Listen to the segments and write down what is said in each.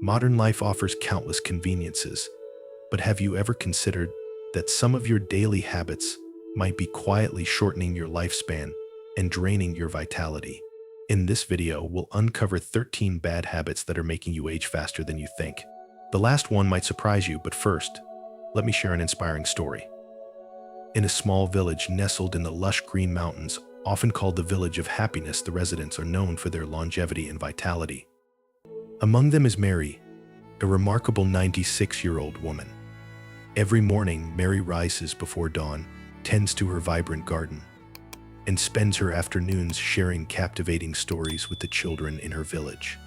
Modern life offers countless conveniences, but have you ever considered that some of your daily habits might be quietly shortening your lifespan and draining your vitality? In this video, we'll uncover 13 bad habits that are making you age faster than you think. The last one might surprise you, but first, let me share an inspiring story. In a small village nestled in the lush green mountains, often called the Village of Happiness, the residents are known for their longevity and vitality. Among them is Mary, a remarkable 96-year-old woman. Every morning, Mary rises before dawn, tends to her vibrant garden, and spends her afternoons sharing captivating stories with the children in her village.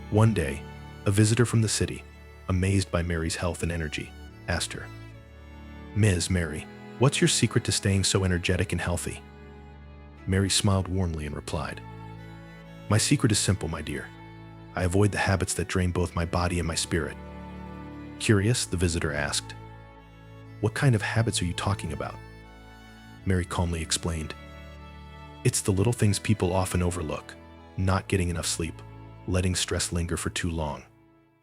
One day, a visitor from the city, amazed by Mary's health and energy, asked her, "Ms. Mary, what's your secret to staying so energetic and healthy?" Mary smiled warmly and replied, "My secret is simple, my dear. I avoid the habits that drain both my body and my spirit." Curious, the visitor asked, "What kind of habits are you talking about?" Mary calmly explained, "It's the little things people often overlook: not getting enough sleep, letting stress linger for too long,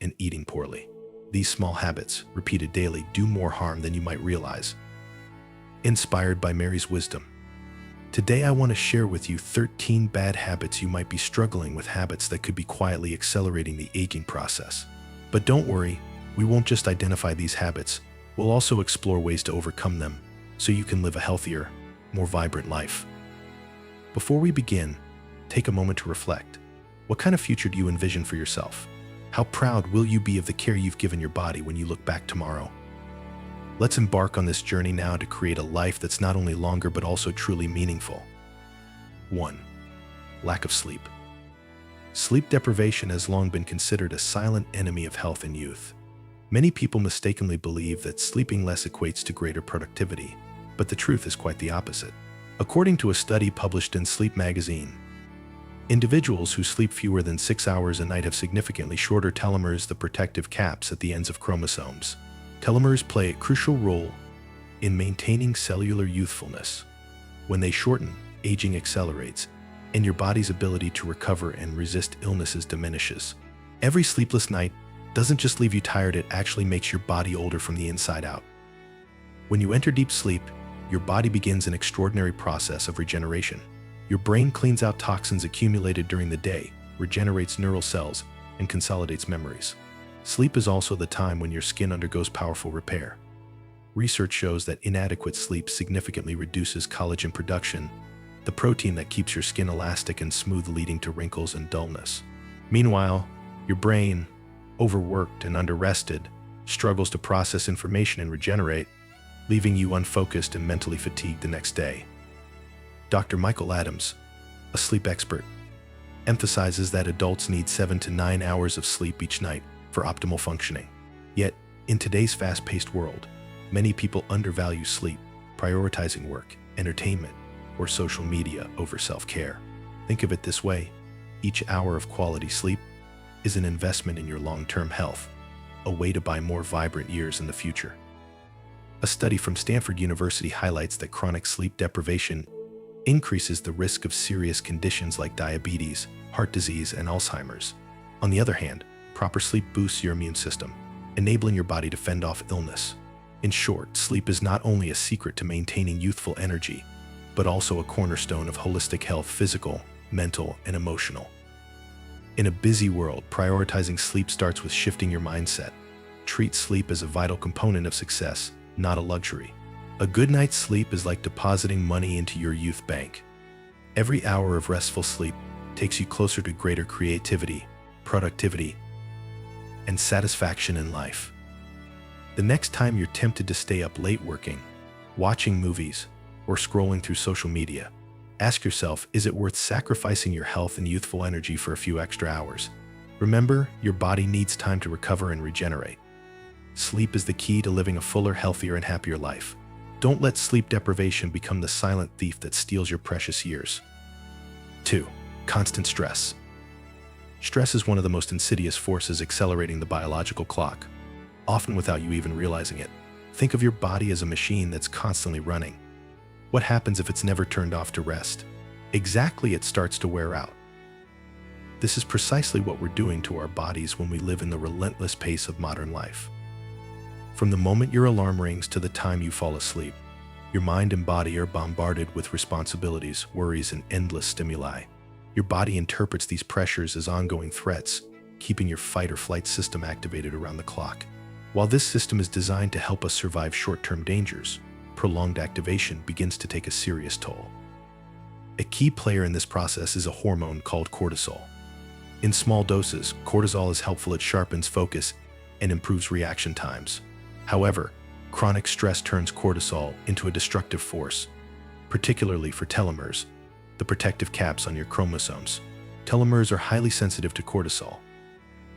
and eating poorly. These small habits, repeated daily, do more harm than you might realize." Inspired by Mary's wisdom, today I want to share with you 13 bad habits you might be struggling with, habits that could be quietly accelerating the aging process. But don't worry, we won't just identify these habits, we'll also explore ways to overcome them so you can live a healthier, more vibrant life. Before we begin, take a moment to reflect. What kind of future do you envision for yourself? How proud will you be of the care you've given your body when you look back tomorrow? Let's embark on this journey now to create a life that's not only longer but also truly meaningful. 1. Lack of sleep. Sleep deprivation has long been considered a silent enemy of health and youth. Many people mistakenly believe that sleeping less equates to greater productivity, but the truth is quite the opposite. According to a study published in Sleep magazine, individuals who sleep fewer than 6 hours a night have significantly shorter telomeres, the protective caps at the ends of chromosomes. Telomeres play a crucial role in maintaining cellular youthfulness. When they shorten, aging accelerates, and your body's ability to recover and resist illnesses diminishes. Every sleepless night doesn't just leave you tired, it actually makes your body older from the inside out. When you enter deep sleep, your body begins an extraordinary process of regeneration. Your brain cleans out toxins accumulated during the day, regenerates neural cells, and consolidates memories. Sleep is also the time when your skin undergoes powerful repair. Research shows that inadequate sleep significantly reduces collagen production, the protein that keeps your skin elastic and smooth, leading to wrinkles and dullness. Meanwhile, your brain, overworked and underrested, struggles to process information and regenerate, leaving you unfocused and mentally fatigued the next day. Dr. Michael Adams, a sleep expert, emphasizes that adults need 7 to 9 hours of sleep each night for optimal functioning. Yet, in today's fast-paced world, many people undervalue sleep, prioritizing work, entertainment, or social media over self-care. Think of it this way: each hour of quality sleep is an investment in your long-term health, a way to buy more vibrant years in the future. A study from Stanford University highlights that chronic sleep deprivation increases the risk of serious conditions like diabetes, heart disease, and Alzheimer's. On the other hand, proper sleep boosts your immune system, enabling your body to fend off illness. In short, sleep is not only a secret to maintaining youthful energy, but also a cornerstone of holistic health: physical, mental, and emotional. In a busy world, prioritizing sleep starts with shifting your mindset. Treat sleep as a vital component of success, not a luxury. A good night's sleep is like depositing money into your youth bank. Every hour of restful sleep takes you closer to greater creativity, productivity, and satisfaction in life. The next time you're tempted to stay up late working, watching movies, or scrolling through social media, ask yourself, is it worth sacrificing your health and youthful energy for a few extra hours? Remember, your body needs time to recover and regenerate. Sleep is the key to living a fuller, healthier, and happier life. Don't let sleep deprivation become the silent thief that steals your precious years. 2. Constant stress. Stress is one of the most insidious forces accelerating the biological clock, often without you even realizing it. Think of your body as a machine that's constantly running. What happens if it's never turned off to rest? Exactly, it starts to wear out. This is precisely what we're doing to our bodies when we live in the relentless pace of modern life. From the moment your alarm rings to the time you fall asleep, your mind and body are bombarded with responsibilities, worries, and endless stimuli. Your body interprets these pressures as ongoing threats, keeping your fight or flight system activated around the clock. While this system is designed to help us survive short-term dangers, prolonged activation begins to take a serious toll. A key player in this process is a hormone called cortisol. In small doses, cortisol is helpful. It sharpens focus and improves reaction times. However, chronic stress turns cortisol into a destructive force, particularly for telomeres, the protective caps on your chromosomes. Telomeres are highly sensitive to cortisol,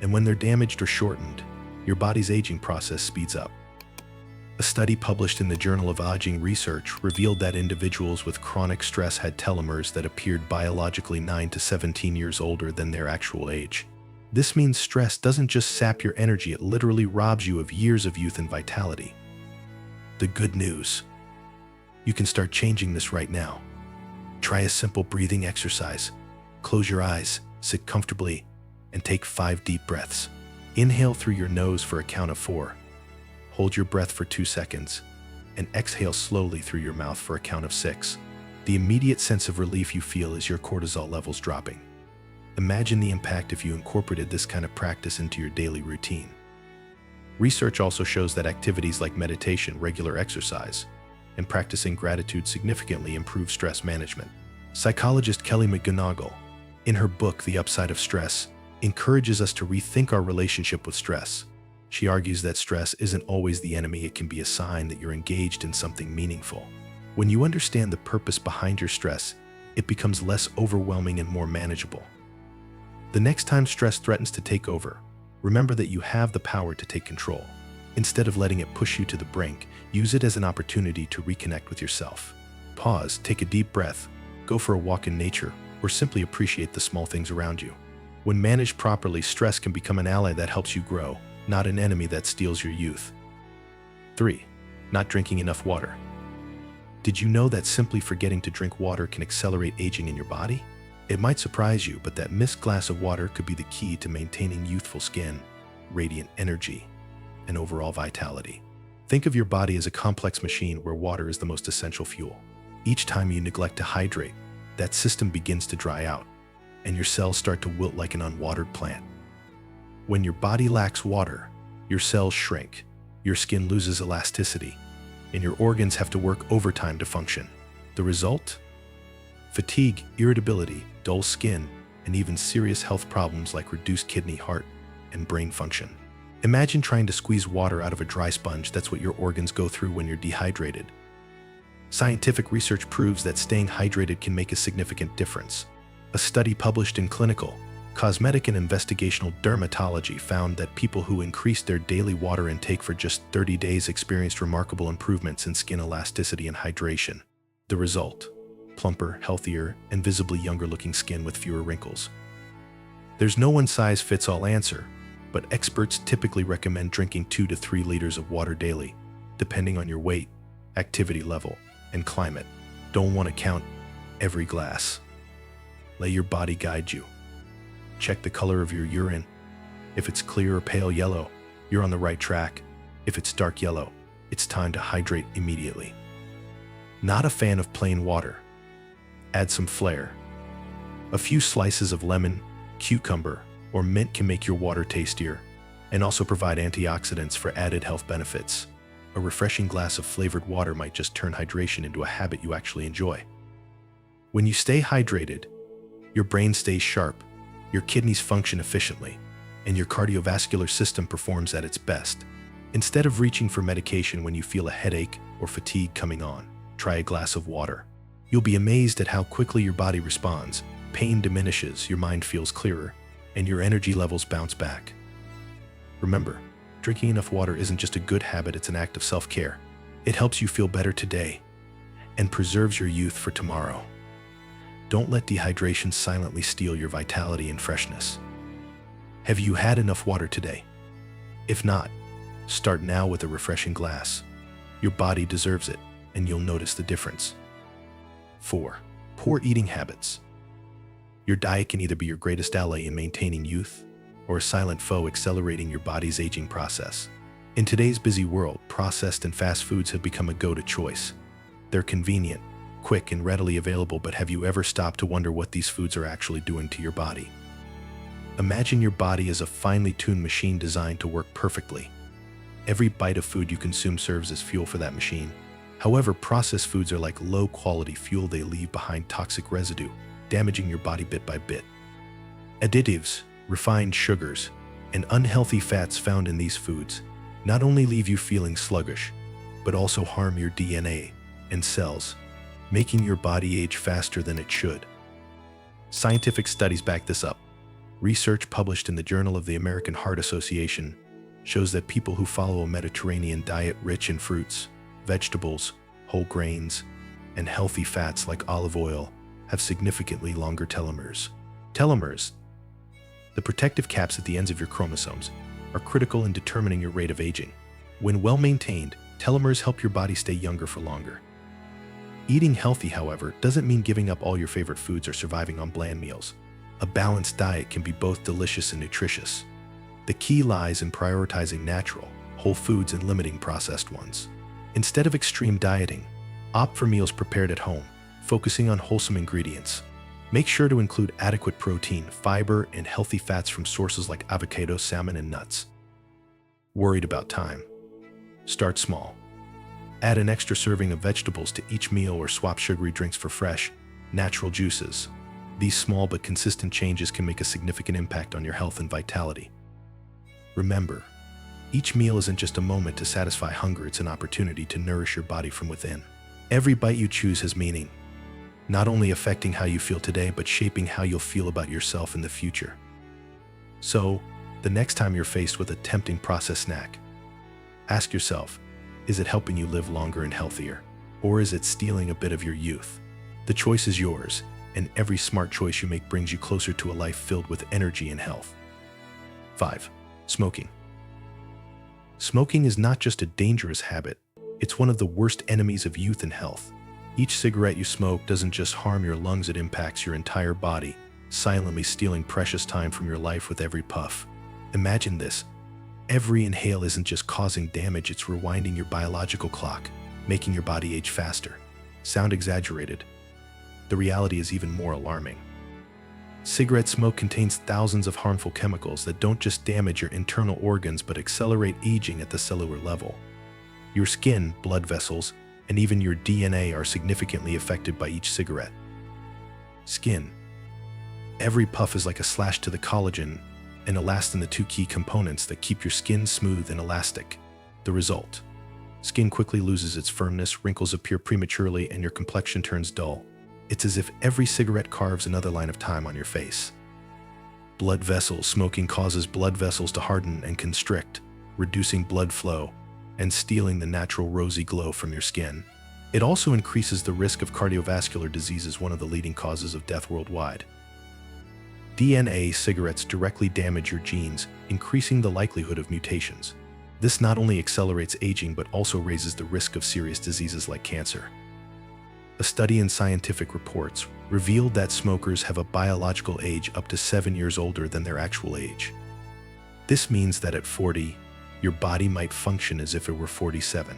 and when they're damaged or shortened, your body's aging process speeds up. A study published in the Journal of Aging Research revealed that individuals with chronic stress had telomeres that appeared biologically 9 to 17 years older than their actual age. This means stress doesn't just sap your energy, it literally robs you of years of youth and vitality. The good news: you can start changing this right now. Try a simple breathing exercise. Close your eyes, sit comfortably, and take 5 deep breaths. Inhale through your nose for a count of 4. Hold your breath for 2 seconds, and exhale slowly through your mouth for a count of 6. The immediate sense of relief you feel is your cortisol levels dropping. Imagine the impact if you incorporated this kind of practice into your daily routine. Research also shows that activities like meditation, regular exercise, and practicing gratitude significantly improve stress management. Psychologist Kelly McGonigal, in her book The Upside of Stress, encourages us to rethink our relationship with stress. She argues that stress isn't always the enemy, it can be a sign that you're engaged in something meaningful. When you understand the purpose behind your stress, it becomes less overwhelming and more manageable. The next time stress threatens to take over, remember that you have the power to take control. Instead of letting it push you to the brink, use it as an opportunity to reconnect with yourself. Pause, take a deep breath, go for a walk in nature, or simply appreciate the small things around you. When managed properly, stress can become an ally that helps you grow, not an enemy that steals your youth. 3. Not drinking enough water. Did you know that simply forgetting to drink water can accelerate aging in your body? It might surprise you, but that missed glass of water could be the key to maintaining youthful skin, radiant energy, and overall vitality. Think of your body as a complex machine where water is the most essential fuel. Each time you neglect to hydrate, that system begins to dry out, and your cells start to wilt like an unwatered plant. When your body lacks water, your cells shrink, your skin loses elasticity, and your organs have to work overtime to function. The result? Fatigue, irritability, dull skin, and even serious health problems like reduced kidney, heart, and brain function. Imagine trying to squeeze water out of a dry sponge. That's what your organs go through when you're dehydrated. Scientific research proves that staying hydrated can make a significant difference. A study published in Clinical, Cosmetic and Investigational Dermatology found that people who increased their daily water intake for just 30 days experienced remarkable improvements in skin elasticity and hydration. The result: plumper, healthier, and visibly younger-looking skin with fewer wrinkles. There's no one-size-fits-all answer, but experts typically recommend drinking 2 to 3 liters of water daily, depending on your weight, activity level, and climate. Don't want to count every glass. Let your body guide you. Check the color of your urine. If it's clear or pale yellow, you're on the right track. If it's dark yellow, it's time to hydrate immediately. Not a fan of plain water? Add some flair. A few slices of lemon, cucumber, or mint can make your water tastier and also provide antioxidants for added health benefits. A refreshing glass of flavored water might just turn hydration into a habit you actually enjoy. When you stay hydrated, your brain stays sharp, your kidneys function efficiently, and your cardiovascular system performs at its best. Instead of reaching for medication when you feel a headache or fatigue coming on, try a glass of water. You'll be amazed at how quickly your body responds. Pain diminishes, your mind feels clearer, and your energy levels bounce back. Remember, drinking enough water isn't just a good habit, it's an act of self-care. It helps you feel better today and preserves your youth for tomorrow. Don't let dehydration silently steal your vitality and freshness. Have you had enough water today? If not, start now with a refreshing glass. Your body deserves it, and you'll notice the difference. 4. Poor eating habits. Your diet can either be your greatest ally in maintaining youth or a silent foe accelerating your body's aging process. In today's busy world, processed and fast foods have become a go-to choice. They're convenient, quick, and readily available, but have you ever stopped to wonder what these foods are actually doing to your body? Imagine your body as a finely tuned machine designed to work perfectly. Every bite of food you consume serves as fuel for that machine. However, processed foods are like low-quality fuel. They leave behind toxic residue, damaging your body bit by bit. Additives, refined sugars, and unhealthy fats found in these foods not only leave you feeling sluggish, but also harm your DNA and cells, making your body age faster than it should. Scientific studies back this up. Research published in the Journal of the American Heart Association shows that people who follow a Mediterranean diet rich in fruits, vegetables, whole grains, and healthy fats like olive oil have significantly longer telomeres. Telomeres, the protective caps at the ends of your chromosomes, are critical in determining your rate of aging. When well maintained, telomeres help your body stay younger for longer. Eating healthy, however, doesn't mean giving up all your favorite foods or surviving on bland meals. A balanced diet can be both delicious and nutritious. The key lies in prioritizing natural, whole foods and limiting processed ones. Instead of extreme dieting, opt for meals prepared at home, focusing on wholesome ingredients. Make sure to include adequate protein, fiber, and healthy fats from sources like avocado, salmon, and nuts. Worried about time? Start small. Add an extra serving of vegetables to each meal or swap sugary drinks for fresh, natural juices. These small but consistent changes can make a significant impact on your health and vitality. Remember, each meal isn't just a moment to satisfy hunger, it's an opportunity to nourish your body from within. Every bite you choose has meaning, not only affecting how you feel today, but shaping how you'll feel about yourself in the future. So, the next time you're faced with a tempting processed snack, ask yourself, is it helping you live longer and healthier? Or is it stealing a bit of your youth? The choice is yours, and every smart choice you make brings you closer to a life filled with energy and health. 5. Smoking. Smoking is not just a dangerous habit, it's one of the worst enemies of youth and health. Each cigarette you smoke doesn't just harm your lungs, it impacts your entire body, silently stealing precious time from your life with every puff. Imagine this. Every inhale isn't just causing damage, it's rewinding your biological clock, making your body age faster. Sound exaggerated? The reality is even more alarming. Cigarette smoke contains thousands of harmful chemicals that don't just damage your internal organs but accelerate aging at the cellular level. Your skin, blood vessels, and even your DNA are significantly affected by each cigarette. Skin. Every puff is like a slash to the collagen and elastin, the two key components that keep your skin smooth and elastic. The result: skin quickly loses its firmness, wrinkles appear prematurely, and your complexion turns dull. It's as if every cigarette carves another line of time on your face. Blood vessels. Smoking causes blood vessels to harden and constrict, reducing blood flow and stealing the natural rosy glow from your skin. It also increases the risk of cardiovascular diseases, one of the leading causes of death worldwide. DNA. Cigarettes directly damage your genes, increasing the likelihood of mutations. This not only accelerates aging but also raises the risk of serious diseases like cancer. A study in Scientific Reports revealed that smokers have a biological age up to 7 years older than their actual age. This means that at 40, your body might function as if it were 47.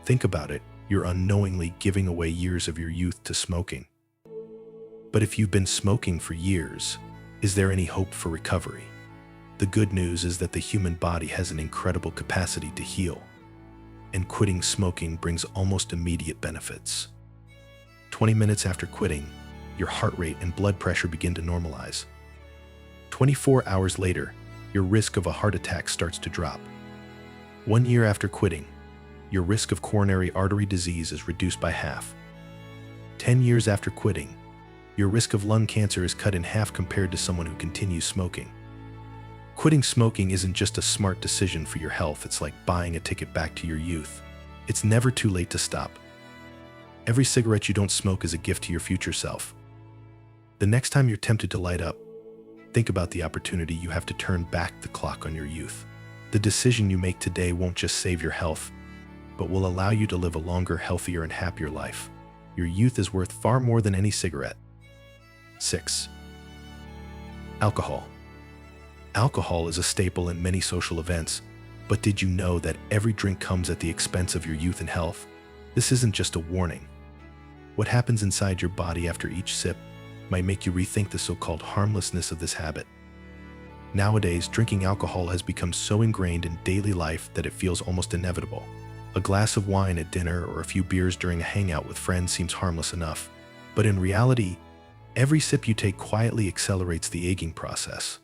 Think about it, you're unknowingly giving away years of your youth to smoking. But if you've been smoking for years, is there any hope for recovery? The good news is that the human body has an incredible capacity to heal, and quitting smoking brings almost immediate benefits. 20 minutes after quitting, your heart rate and blood pressure begin to normalize. 24 hours later, your risk of a heart attack starts to drop. 1 year after quitting, your risk of coronary artery disease is reduced by half. 10 years after quitting, your risk of lung cancer is cut in half compared to someone who continues smoking. Quitting smoking isn't just a smart decision for your health, it's like buying a ticket back to your youth. It's never too late to stop. Every cigarette you don't smoke is a gift to your future self. The next time you're tempted to light up, think about the opportunity you have to turn back the clock on your youth. The decision you make today won't just save your health, but will allow you to live a longer, healthier, and happier life. Your youth is worth far more than any cigarette. 6. Alcohol. Alcohol is a staple in many social events, but did you know that every drink comes at the expense of your youth and health? This isn't just a warning. What happens inside your body after each sip might make you rethink the so-called harmlessness of this habit. Nowadays, drinking alcohol has become so ingrained in daily life that it feels almost inevitable. A glass of wine at dinner or a few beers during a hangout with friends seems harmless enough, but in reality, every sip you take quietly accelerates the aging process.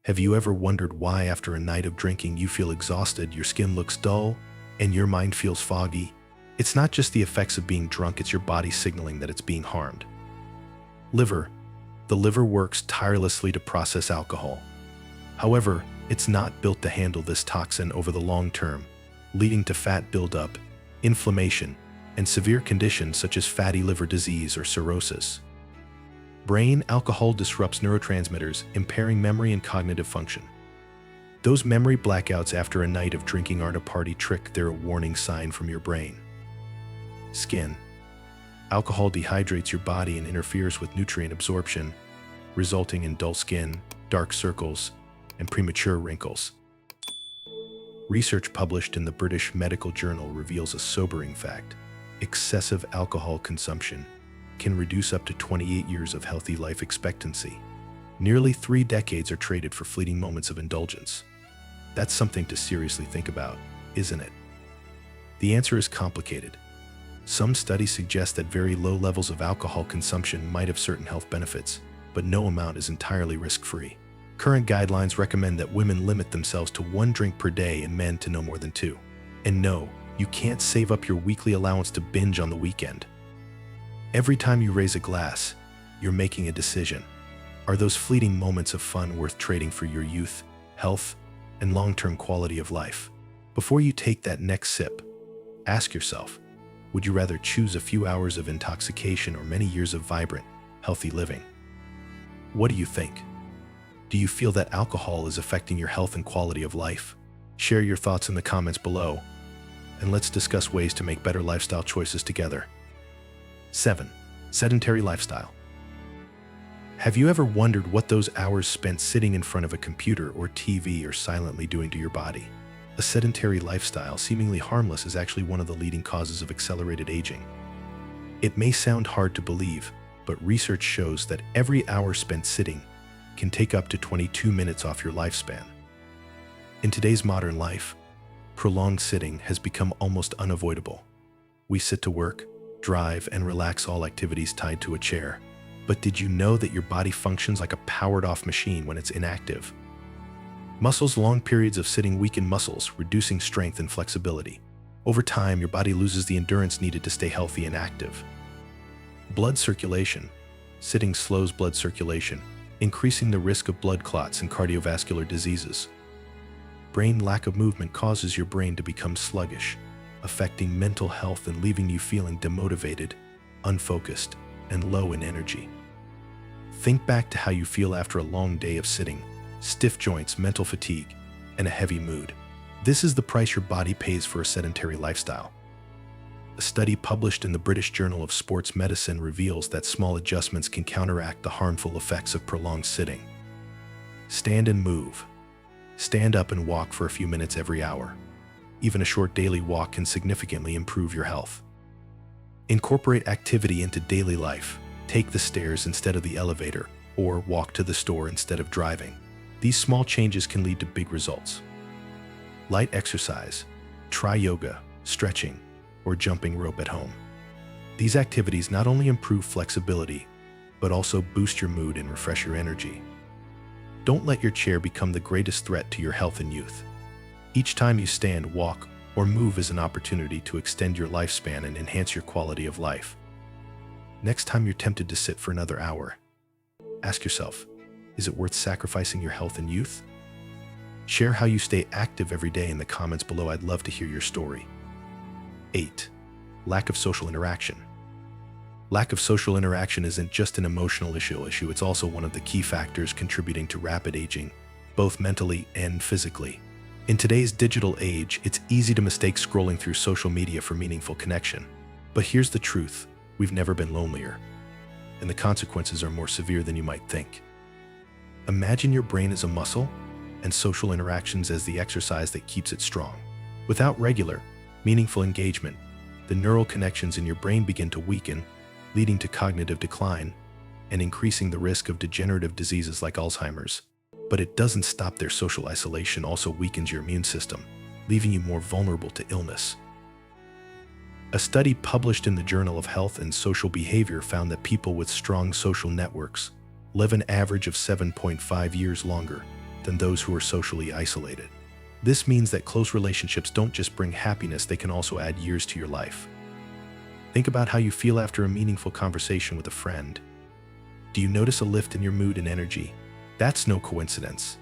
Have you ever wondered why after a night of drinking you feel exhausted, your skin looks dull, and your mind feels foggy? It's not just the effects of being drunk, it's your body signaling that it's being harmed. Liver. The liver works tirelessly to process alcohol. However, it's not built to handle this toxin over the long term, leading to fat buildup, inflammation, and severe conditions such as fatty liver disease or cirrhosis. Brain. Alcohol disrupts neurotransmitters, impairing memory and cognitive function. Those memory blackouts after a night of drinking aren't a party trick, they're a warning sign from your brain. Skin. Alcohol dehydrates your body and interferes with nutrient absorption, resulting in dull skin, dark circles, and premature wrinkles. Research published in the British Medical Journal reveals a sobering fact. Excessive alcohol consumption can reduce up to 28 years of healthy life expectancy. Nearly 3 decades are traded for fleeting moments of indulgence. That's something to seriously think about, isn't it? The answer is complicated. Some studies suggest that very low levels of alcohol consumption might have certain health benefits, but no amount is entirely risk-free. Current guidelines recommend that women limit themselves to 1 drink per day and men to no more than 2. And no, you can't save up your weekly allowance to binge on the weekend. Every time you raise a glass, you're making a decision. Are those fleeting moments of fun worth trading for your youth, health, and long-term quality of life? Before you take that next sip, ask yourself, would you rather choose a few hours of intoxication or many years of vibrant, healthy living? What do you think? Do you feel that alcohol is affecting your health and quality of life? Share your thoughts in the comments below, and let's discuss ways to make better lifestyle choices together. 7. Sedentary lifestyle. Have you ever wondered what those hours spent sitting in front of a computer or TV are silently doing to your body? A sedentary lifestyle, seemingly harmless, is actually one of the leading causes of accelerated aging. It may sound hard to believe, but research shows that every hour spent sitting can take up to 22 minutes off your lifespan. In today's modern life, prolonged sitting has become almost unavoidable. We sit to work, drive, and relax, all activities tied to a chair. But did you know that your body functions like a powered-off machine when it's inactive? Muscles. Long periods of sitting weaken muscles, reducing strength and flexibility. Over time, your body loses the endurance needed to stay healthy and active. Blood circulation. Sitting slows blood circulation, increasing the risk of blood clots and cardiovascular diseases. Brain. Lack of movement causes your brain to become sluggish, affecting mental health and leaving you feeling demotivated, unfocused, and low in energy. Think back to how you feel after a long day of sitting: stiff joints, mental fatigue, and a heavy mood. This is the price your body pays for a sedentary lifestyle. A study published in the British Journal of Sports Medicine reveals that small adjustments can counteract the harmful effects of prolonged sitting. Stand and move. Stand up and walk for a few minutes every hour. Even a short daily walk can significantly improve your health. Incorporate activity into daily life. Take the stairs instead of the elevator, or walk to the store instead of driving. These small changes can lead to big results. Light exercise. Try yoga, stretching, or jumping rope at home. These activities not only improve flexibility, but also boost your mood and refresh your energy. Don't let your chair become the greatest threat to your health and youth. Each time you stand, walk, or move is an opportunity to extend your lifespan and enhance your quality of life. Next time you're tempted to sit for another hour, ask yourself, is it worth sacrificing your health and youth? Share how you stay active every day in the comments below. I'd love to hear your story. 8. Lack of social interaction. Lack of social interaction isn't just an emotional issue, it's also one of the key factors contributing to rapid aging, both mentally and physically. In today's digital age, it's easy to mistake scrolling through social media for meaningful connection. But here's the truth: we've never been lonelier, and the consequences are more severe than you might think. Imagine your brain as a muscle and social interactions as the exercise that keeps it strong. Without regular, meaningful engagement, the neural connections in your brain begin to weaken, leading to cognitive decline and increasing the risk of degenerative diseases like Alzheimer's. But it doesn't stop there. Social isolation also weakens your immune system, leaving you more vulnerable to illness. A study published in the Journal of Health and Social Behavior found that people with strong social networks live an average of 7.5 years longer than those who are socially isolated. This means that close relationships don't just bring happiness, they can also add years to your life. Think about how you feel after a meaningful conversation with a friend. Do you notice a lift in your mood and energy? That's no coincidence.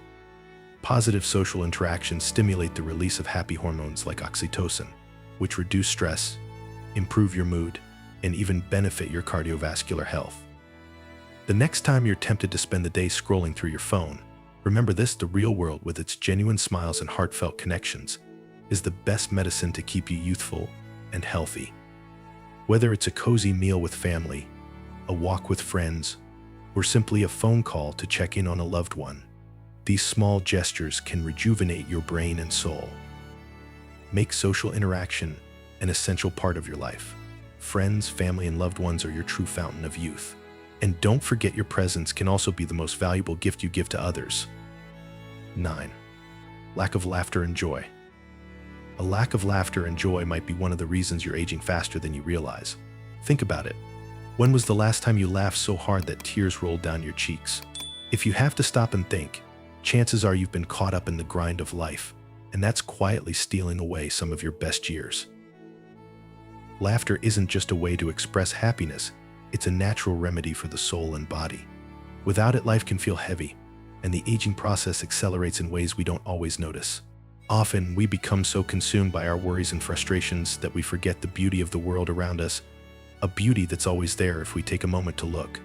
Positive social interactions stimulate the release of happy hormones like oxytocin, which reduce stress, improve your mood, and even benefit your cardiovascular health. The next time you're tempted to spend the day scrolling through your phone, remember this: the real world, with its genuine smiles and heartfelt connections, is the best medicine to keep you youthful and healthy. Whether it's a cozy meal with family, a walk with friends, or simply a phone call to check in on a loved one, these small gestures can rejuvenate your brain and soul. Make social interaction an essential part of your life. Friends, family, and loved ones are your true fountain of youth. And don't forget, your presence can also be the most valuable gift you give to others. 9. Lack of laughter and joy. A lack of laughter and joy might be one of the reasons you're aging faster than you realize. Think about it. When was the last time you laughed so hard that tears rolled down your cheeks? If you have to stop and think, chances are you've been caught up in the grind of life, and that's quietly stealing away some of your best years. Laughter isn't just a way to express happiness, it's a natural remedy for the soul and body. Without it, life can feel heavy, and the aging process accelerates in ways we don't always notice. Often, we become so consumed by our worries and frustrations that we forget the beauty of the world around us, a beauty that's always there if we take a moment to look.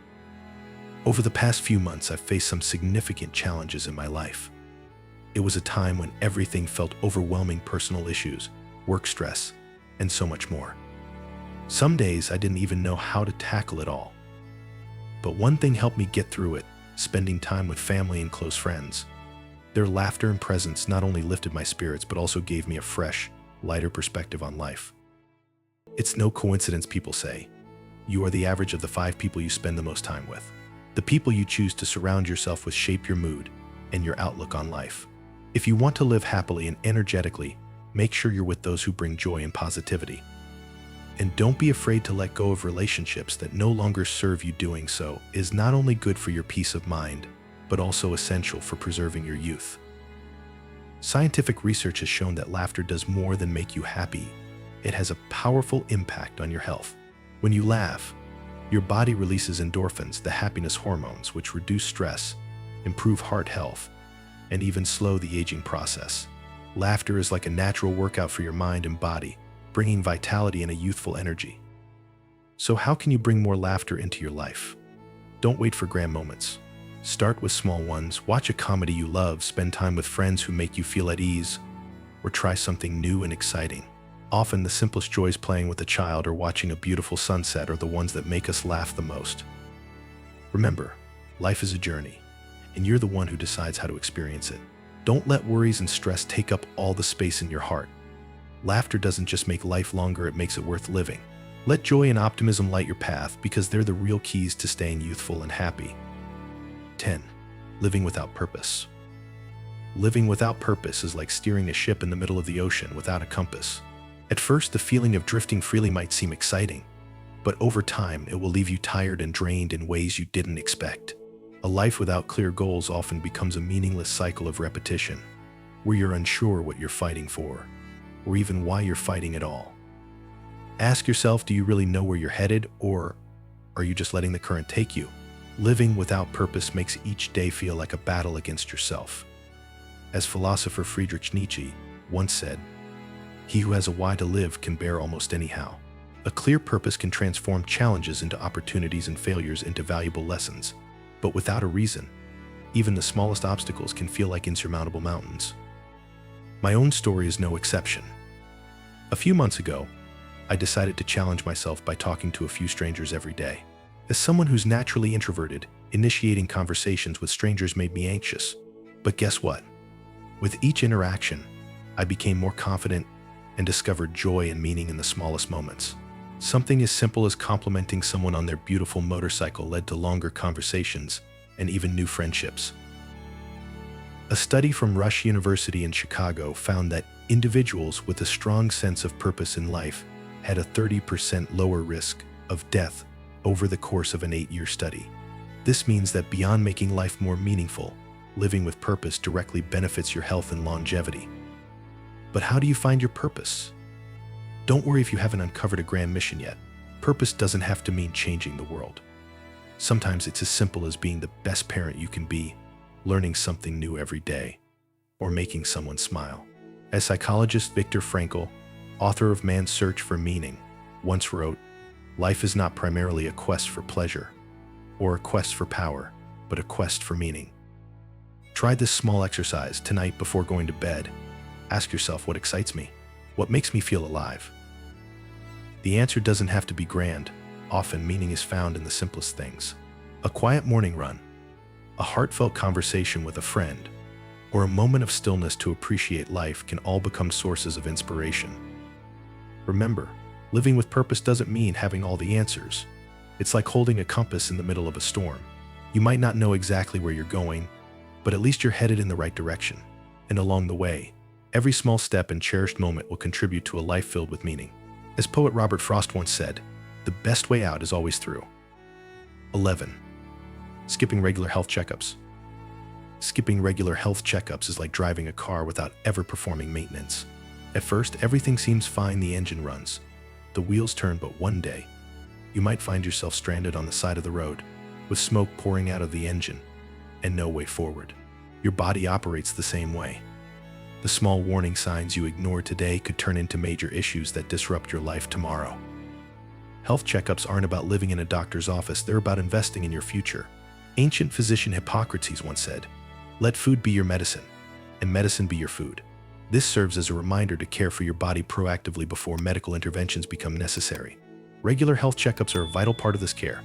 Over the past few months, I've faced some significant challenges in my life. It was a time when everything felt overwhelming: personal issues, work stress, and so much more. Some days I didn't even know how to tackle it all. But one thing helped me get through it: spending time with family and close friends. Their laughter and presence not only lifted my spirits, but also gave me a fresh, lighter perspective on life. It's no coincidence people say, you are the average of the 5 people you spend the most time with. The people you choose to surround yourself with shape your mood and your outlook on life. If you want to live happily and energetically, make sure you're with those who bring joy and positivity. And don't be afraid to let go of relationships that no longer serve you. Doing so is not only good for your peace of mind, but also essential for preserving your youth. Scientific research has shown that laughter does more than make you happy. It has a powerful impact on your health. When you laugh, your body releases endorphins, the happiness hormones, which reduce stress, improve heart health, and even slow the aging process. Laughter is like a natural workout for your mind and body, bringing vitality and a youthful energy. So how can you bring more laughter into your life? Don't wait for grand moments. Start with small ones. Watch a comedy you love, spend time with friends who make you feel at ease, or try something new and exciting. Often the simplest joys, playing with a child or watching a beautiful sunset, are the ones that make us laugh the most. Remember, life is a journey, and you're the one who decides how to experience it. Don't let worries and stress take up all the space in your heart. Laughter doesn't just make life longer, it makes it worth living. Let joy and optimism light your path, because they're the real keys to staying youthful and happy. 10. Living without purpose. Living without purpose is like steering a ship in the middle of the ocean without a compass. At first, the feeling of drifting freely might seem exciting, but over time, it will leave you tired and drained in ways you didn't expect. A life without clear goals often becomes a meaningless cycle of repetition, where you're unsure what you're fighting for, or even why you're fighting at all. Ask yourself, do you really know where you're headed, or are you just letting the current take you? Living without purpose makes each day feel like a battle against yourself. As philosopher Friedrich Nietzsche once said, "He who has a why to live can bear almost anyhow." A clear purpose can transform challenges into opportunities and failures into valuable lessons. But without a reason, even the smallest obstacles can feel like insurmountable mountains. My own story is no exception. A few months ago, I decided to challenge myself by talking to a few strangers every day. As someone who's naturally introverted, Initiating conversations with strangers made me anxious. But guess what? With each interaction, I became more confident and discovered joy and meaning in the smallest moments. Something as simple as complimenting someone on their beautiful motorcycle led to longer conversations and even new friendships. A study from Rush University in Chicago found that individuals with a strong sense of purpose in life had a 30% lower risk of death over the course of an 8-year study. This means that beyond making life more meaningful, living with purpose directly benefits your health and longevity. But how do you find your purpose? Don't worry if you haven't uncovered a grand mission yet. Purpose doesn't have to mean changing the world. Sometimes it's as simple as being the best parent you can be, learning something new every day, or making someone smile. As psychologist Viktor Frankl, author of Man's Search for Meaning, once wrote, "Life is not primarily a quest for pleasure or a quest for power, but a quest for meaning." Try this small exercise tonight before going to bed. Ask yourself, what excites me? What makes me feel alive? The answer doesn't have to be grand. Often, meaning is found in the simplest things. A quiet morning run, a heartfelt conversation with a friend, or a moment of stillness to appreciate life can all become sources of inspiration. Remember, living with purpose doesn't mean having all the answers. It's like holding a compass in the middle of a storm. You might not know exactly where you're going, but at least you're headed in the right direction. And along the way, every small step and cherished moment will contribute to a life filled with meaning. As poet Robert Frost once said, "The best way out is always through." 11. Skipping regular health checkups. Skipping regular health checkups is like driving a car without ever performing maintenance. At first, everything seems fine, the engine runs, the wheels turn, but one day, you might find yourself stranded on the side of the road, with smoke pouring out of the engine, and no way forward. Your body operates the same way. The small warning signs you ignore today could turn into major issues that disrupt your life tomorrow. Health checkups aren't about living in a doctor's office, they're about investing in your future. Ancient physician Hippocrates once said, "Let food be your medicine, and medicine be your food." This serves as a reminder to care for your body proactively before medical interventions become necessary. Regular health checkups are a vital part of this care.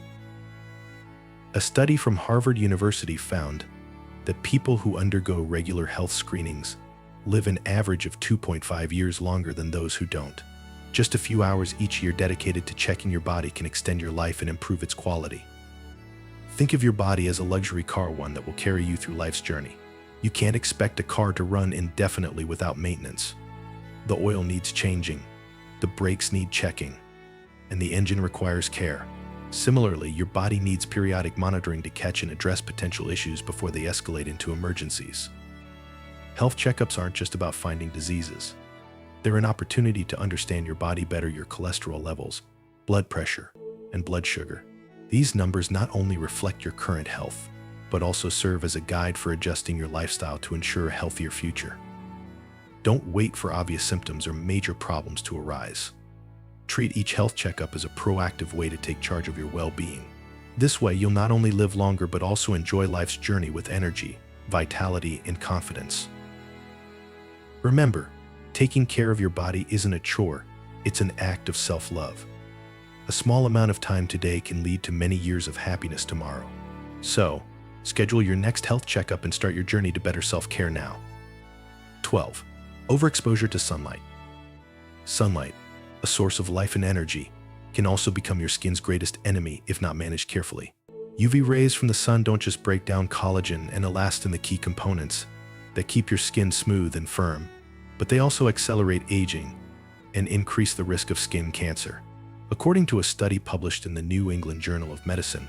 A study from Harvard University found that people who undergo regular health screenings live an average of 2.5 years longer than those who don't. Just a few hours each year dedicated to checking your body can extend your life and improve its quality. Think of your body as a luxury car, one that will carry you through life's journey. You can't expect a car to run indefinitely without maintenance. The oil needs changing, the brakes need checking, and the engine requires care. Similarly, your body needs periodic monitoring to catch and address potential issues before they escalate into emergencies. Health checkups aren't just about finding diseases. They're an opportunity to understand your body better, your cholesterol levels, blood pressure, and blood sugar. These numbers not only reflect your current health, but also serve as a guide for adjusting your lifestyle to ensure a healthier future. Don't wait for obvious symptoms or major problems to arise. Treat each health checkup as a proactive way to take charge of your well-being. This way, you'll not only live longer but also enjoy life's journey with energy, vitality, and confidence. Remember, taking care of your body isn't a chore, it's an act of self-love. A small amount of time today can lead to many years of happiness tomorrow. So, schedule your next health checkup and start your journey to better self-care now. 12. Overexposure to sunlight. Sunlight, a source of life and energy, can also become your skin's greatest enemy if not managed carefully. UV rays from the sun don't just break down collagen and elastin, the key components that keep your skin smooth and firm, but they also accelerate aging and increase the risk of skin cancer. According to a study published in the New England Journal of Medicine,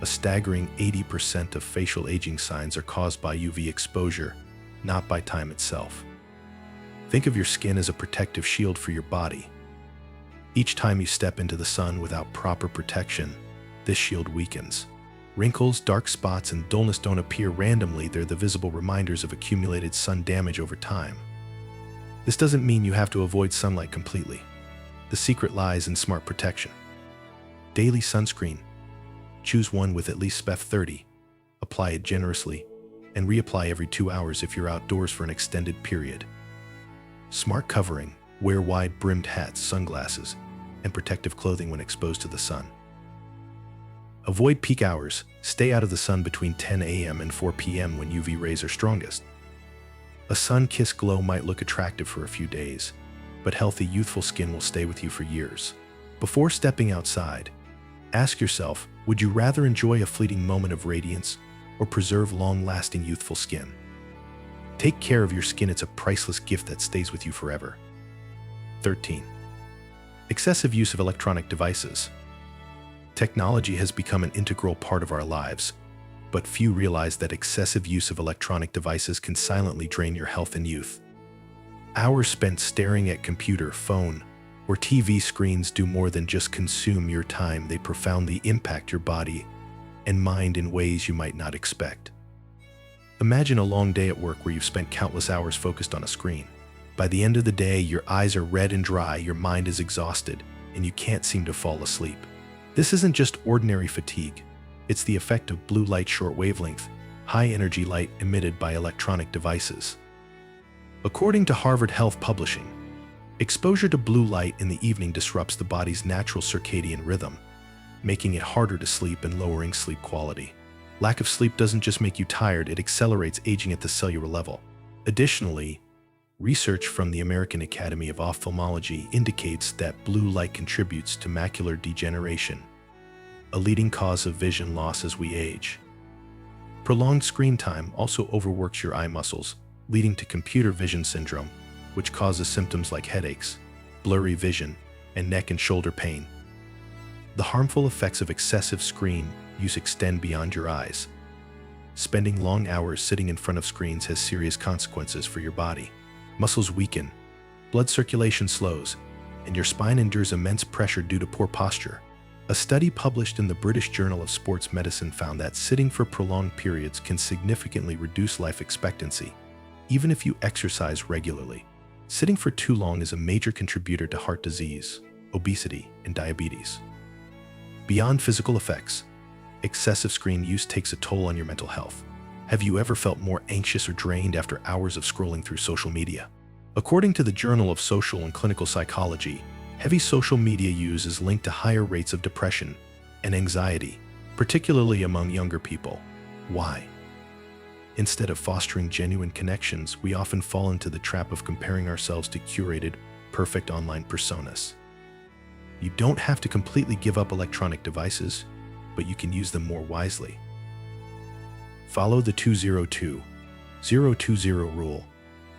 a staggering 80% of facial aging signs are caused by UV exposure, not by time itself. Think of your skin as a protective shield for your body. Each time you step into the sun without proper protection, this shield weakens. Wrinkles, dark spots, and dullness don't appear randomly, they're the visible reminders of accumulated sun damage over time. This doesn't mean you have to avoid sunlight completely. The secret lies in smart protection. Daily sunscreen. Choose one with at least SPF 30. Apply it generously, and reapply every 2 hours if you're outdoors for an extended period. Smart covering. Wear wide-brimmed hats, sunglasses, and protective clothing when exposed to the sun. Avoid peak hours. Stay out of the sun between 10 a.m. and 4 p.m. when UV rays are strongest. A sun-kissed glow might look attractive for a few days, but healthy, youthful skin will stay with you for years. Before stepping outside, ask yourself, would you rather enjoy a fleeting moment of radiance or preserve long-lasting youthful skin? Take care of your skin. It's a priceless gift that stays with you forever. 13. Excessive use of electronic devices. Technology has become an integral part of our lives, but few realize that excessive use of electronic devices can silently drain your health and youth. Hours spent staring at computer, phone, or TV screens do more than just consume your time. They profoundly impact your body and mind in ways you might not expect. Imagine a long day at work where you've spent countless hours focused on a screen. By the end of the day, your eyes are red and dry, your mind is exhausted, and you can't seem to fall asleep. This isn't just ordinary fatigue. It's the effect of blue light, short wavelength, high-energy light emitted by electronic devices. According to Harvard Health Publishing, exposure to blue light in the evening disrupts the body's natural circadian rhythm, making it harder to sleep and lowering sleep quality. Lack of sleep doesn't just make you tired, it accelerates aging at the cellular level. Additionally, research from the American Academy of Ophthalmology indicates that blue light contributes to macular degeneration, a leading cause of vision loss as we age. Prolonged screen time also overworks your eye muscles, leading to computer vision syndrome, which causes symptoms like headaches, blurry vision, and neck and shoulder pain. The harmful effects of excessive screen use extend beyond your eyes. Spending long hours sitting in front of screens has serious consequences for your body. Muscles weaken, blood circulation slows, and your spine endures immense pressure due to poor posture. A study published in the British Journal of Sports Medicine found that sitting for prolonged periods can significantly reduce life expectancy, even if you exercise regularly. Sitting for too long is a major contributor to heart disease, obesity, and diabetes. Beyond physical effects, excessive screen use takes a toll on your mental health. Have you ever felt more anxious or drained after hours of scrolling through social media? According to the Journal of Social and Clinical Psychology, heavy social media use is linked to higher rates of depression and anxiety, particularly among younger people. Why? Instead of fostering genuine connections, we often fall into the trap of comparing ourselves to curated, perfect online personas. You don't have to completely give up electronic devices, but you can use them more wisely. Follow the 202-020 rule.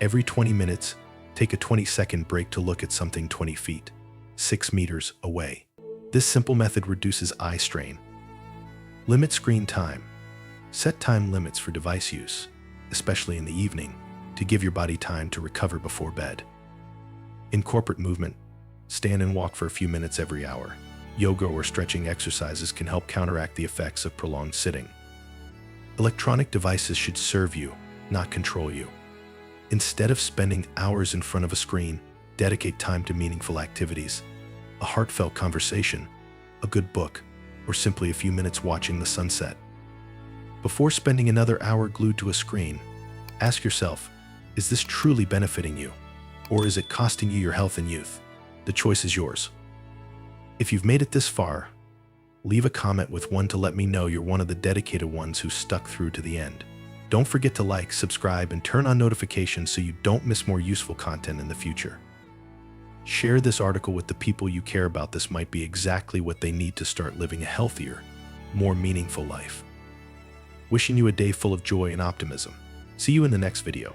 Every 20 minutes, take a 20-second break to look at something 20 feet, 6 meters away. This simple method reduces eye strain. Limit screen time. Set time limits for device use, especially in the evening, to give your body time to recover before bed. Incorporate movement. Stand and walk for a few minutes every hour. Yoga or stretching exercises can help counteract the effects of prolonged sitting. Electronic devices should serve you, not control you. Instead of spending hours in front of a screen, dedicate time to meaningful activities, a heartfelt conversation, a good book, or simply a few minutes watching the sunset. Before spending another hour glued to a screen, ask yourself, is this truly benefiting you? Or is it costing you your health and youth? The choice is yours. If you've made it this far, leave a comment with one to let me know you're one of the dedicated ones who stuck through to the end. Don't forget to like, subscribe, and turn on notifications so you don't miss more useful content in the future. Share this article with the people you care about. This might be exactly what they need to start living a healthier, more meaningful life. Wishing you a day full of joy and optimism. See you in the next video.